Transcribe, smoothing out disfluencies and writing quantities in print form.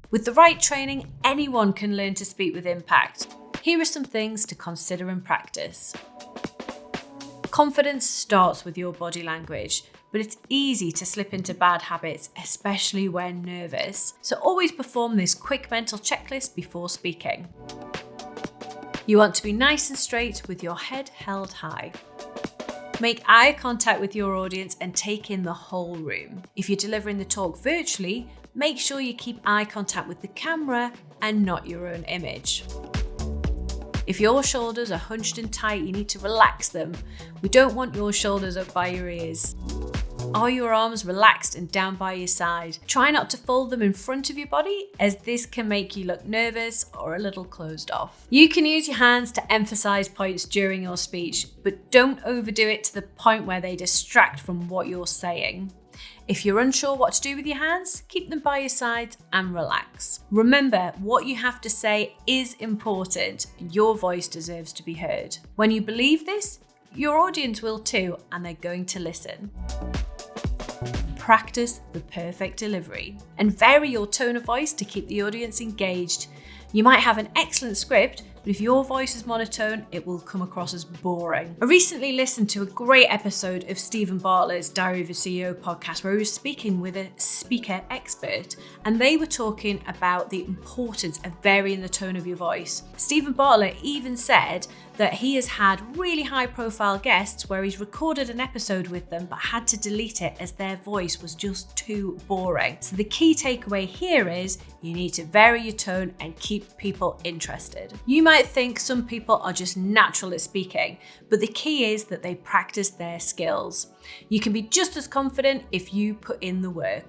With the right training, anyone can learn to speak with impact. Here are some things to consider and practice. Confidence starts with your body language, but it's easy to slip into bad habits, especially when nervous. So always perform this quick mental checklist before speaking. You want to be nice and straight with your head held high. Make eye contact with your audience and take in the whole room. If you're delivering the talk virtually, make sure you keep eye contact with the camera and not your own image. If your shoulders are hunched and tight, you need to relax them. We don't want your shoulders up by your ears. Are your arms relaxed and down by your side? Try not to fold them in front of your body, as this can make you look nervous or a little closed off. You can use your hands to emphasize points during your speech, but don't overdo it to the point where they distract from what you're saying. If you're unsure what to do with your hands, keep them by your side and relax. Remember, what you have to say is important. Your voice deserves to be heard. When you believe this, your audience will too, and they're going to listen. Practice the perfect delivery and vary your tone of voice to keep the audience engaged. You might have an excellent script, but if your voice is monotone, it will come across as boring. I recently listened to a great episode of Stephen Bartlett's Diary of a CEO podcast where he was speaking with a speaker expert, and they were talking about the importance of varying the tone of your voice. Stephen Bartlett even said that he has had really high profile guests where he's recorded an episode with them but had to delete it as their voice was just too boring. So the key takeaway here is you need to vary your tone and keep people interested. You might think some people are just natural at speaking, but the key is that they practice their skills. You can be just as confident if you put in the work.